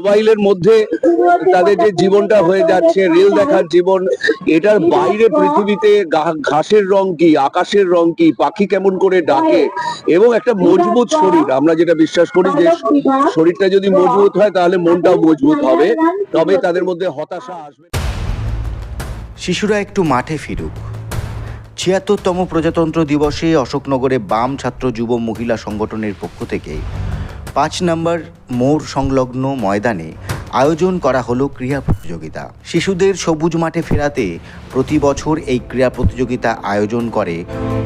মোবাইলের মধ্যে তাদের যে জীবনটা হয়ে যাচ্ছে, রিল দেখার জীবন, এটার বাইরে পৃথিবীতে ঘাসের রং কি, আকাশের রং কি, পাখি কেমন করে ডাকে, এবং একটা মজবুত শরীর। আমরা যেটা বিশ্বাস করি যে শরীরটা যদি মজবুত হয় তাহলে মনটাও মজবুত হবে, তবে তাদের মধ্যে হতাশা আসবে। শিশুরা একটু মাঠে ফিরুক। ৭৬তম প্রজাতন্ত্র দিবসে অশোকনগরে বাম ছাত্র যুব মহিলা সংগঠনের পক্ষ থেকে ৫ নম্বর মোড় সংলগ্ন ময়দানে আয়োজন করা হলো ক্রীড়া প্রতিযোগিতা। শিশুদের সবুজ মাঠে ফেরাতে প্রতি বছর এই ক্রীড়া প্রতিযোগিতা আয়োজন করে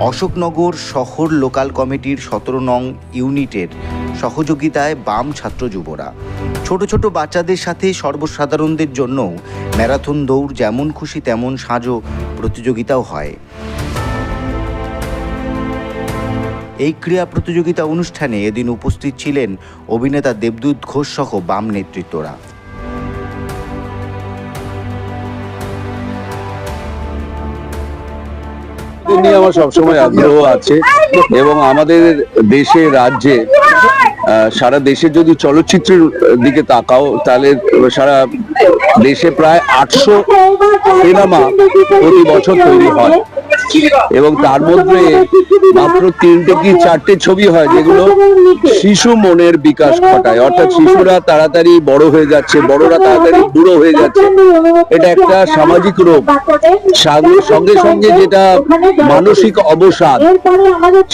অশোকনগর শহর লোকাল কমিটির ১৭ নং ইউনিটের সহযোগিতায় বাম ছাত্র যুবরা। ছোট ছোট বাচ্চাদের সাথে সর্বসাধারণদের জন্যও ম্যারাথন দৌড়, যেমন খুশি তেমন সাজো প্রতিযোগিতাও হয়। এই ক্রীড়া প্রতিযোগিতা অনুষ্ঠানে এদিন উপস্থিত ছিলেন অভিনেতা দেবদূত ঘোষ সহ বাম নেতৃত্বরা। নিয়ে আমার সবসময় আগ্রহ আছে, এবং আমাদের দেশে রাজ্যে সারা দেশে যদি চলচ্চিত্রের দিকে তাকাও তাহলে সারা দেশে প্রায় ৮০০ সিনেমা প্রতি বছর তৈরি হয়, এবং তার মধ্যে মাত্র ৩টে কি ৪টে ছবি হয় যেগুলো শিশু মনের বিকাশ ঘটায়। অর্থাৎ শিশুরা তাড়াতাড়ি বড় হয়ে যাচ্ছে, বড়রা তাড়াতাড়ি বুড়ো হয়ে যাচ্ছে। এটা একটা সামাজিক রোগ, সঙ্গে সঙ্গে যেটা মানসিক অবসাদ,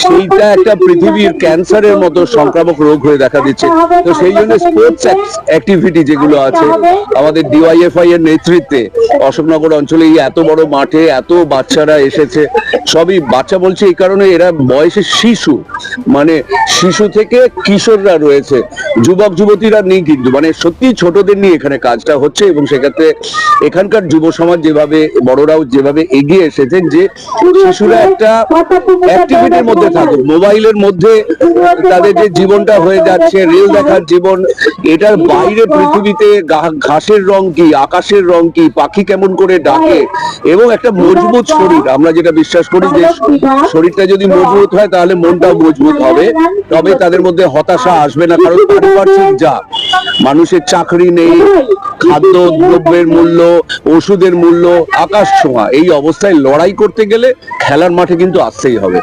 সেইটা একটা পৃথিবীর ক্যান্সারের মতো সংক্রামক রোগ হয়ে দেখা দিচ্ছে। তো সেই জন্য স্পোর্টস অ্যাক্টিভিটি যেগুলো আছে আমাদের ডিওয়াইএফআই এর নেতৃত্বে অশোকনগর অঞ্চলে এত বড় মাঠে এত বাচ্চারা এসেছে। সবই বাচ্চা বলছে এই কারণে এরা বয়সে শিশু, মানে শিশু থেকে কিশোররা রয়েছে, যুবক যুবতীরা নেই, কিন্তু মানে সত্যি ছোটদের নিয়ে এখানে কাজটা হচ্ছে। এবং সেক্ষেত্রে এখানকার যুব সমাজ যেভাবে, বড়রাও যেভাবে এগিয়ে এসেছেন যে শিশুরা একটা অ্যাক্টিভিটির মধ্যে থাকুক। মোবাইলের মধ্যে তাদের যে জীবনটা হয়ে যাচ্ছে, রিল দেখার জীবন, এটার বাইরে পৃথিবীতে ঘাসের রং কি, আকাশের রং কি, পাখি কেমন করে ডাকে, এবং একটা মজবুত শরীর। আমরা যেটা বিশ্বাস করি যে শরীরটা যদি মজবুত হয় তাহলে মনটাও মজবুত হবে, তবে তাদের মধ্যে হতাশা আসবে না। কারণ পারিপার্শ্বিক যা, মানুষের চাকরি নেই, খাদ্য দ্রব্যের মূল্য, ওষুধের মূল্য আকাশ ছোঁয়া, এই অবস্থায় লড়াই করতে গেলে খেলার মাঠে কিন্তু আসতেই হবে।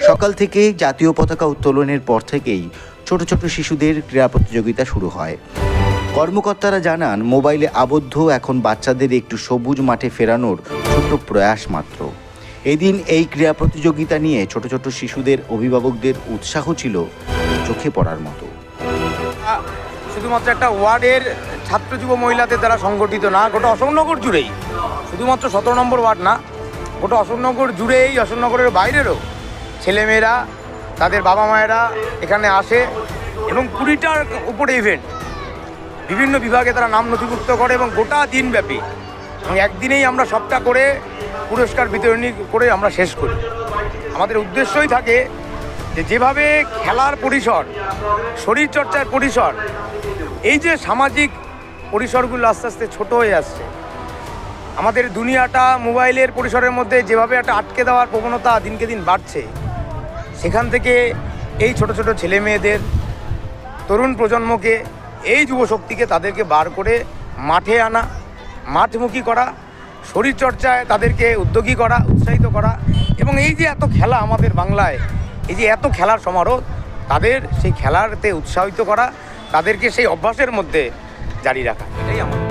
সকাল থেকে জাতীয় পতাকা উত্তোলনের পর থেকেই ছোট ছোট শিশুদের ক্রীড়া প্রতিযোগিতা শুরু হয়। কর্মকর্তারা জানান, মোবাইলে আবদ্ধ এখন বাচ্চাদের একটু সবুজ মাঠে ফেরানোর ছোট্ট প্রয়াস মাত্র। এদিন এই ক্রীড়া প্রতিযোগিতা নিয়ে ছোট ছোট শিশুদের অভিভাবকদের উৎসাহ ছিল চোখে পড়ার মতো। শুধুমাত্র একটা ওয়ার্ডের ছাত্র যুব মহিলাদের দ্বারা সংগঠিত না, গোটা অশোকনগর জুড়েই, শুধুমাত্র ১৭ নম্বর ওয়ার্ড না, গোটা অশোকনগর জুড়েই, অশোকনগরের বাইরেরও ছেলেমেয়েরা, তাদের বাবা মায়েরা এখানে আসে, এবং ২০টার উপরে ইভেন্ট বিভিন্ন বিভাগে তারা নাম নথিভুক্ত করে, এবং গোটা দিনব্যাপী, এবং একদিনেই আমরা সবটা করে পুরস্কার বিতরণী করে আমরা শেষ করি। আমাদের উদ্দেশ্যই থাকে যে যেভাবে খেলার পরিসর, শরীরচর্চার পরিসর, এই যে সামাজিক পরিসরগুলো আস্তে আস্তে ছোট হয়ে আসছে, আমাদের দুনিয়াটা মোবাইলের পরিসরের মধ্যে যেভাবে একটা আটকে দেওয়ার প্রবণতা দিনকে দিন বাড়ছে, সেখান থেকে এই ছোট ছোট ছেলে মেয়েদের, তরুণ প্রজন্মকে, এই যুবশক্তিকে তাদেরকে বার করে মাঠে আনা, মাঠমুখী করা, শরীরচর্চায় তাদেরকে উদ্যোগী করা, উৎসাহিত করা, এবং এই যে এত খেলা আমাদের বাংলায়, এই যে এত খেলার সমারোহ, তাদের সেই খেলাতে উৎসাহিত করা, তাদেরকে সেই অভ্যাসের মধ্যে জারি রাখা, এটাই আমার।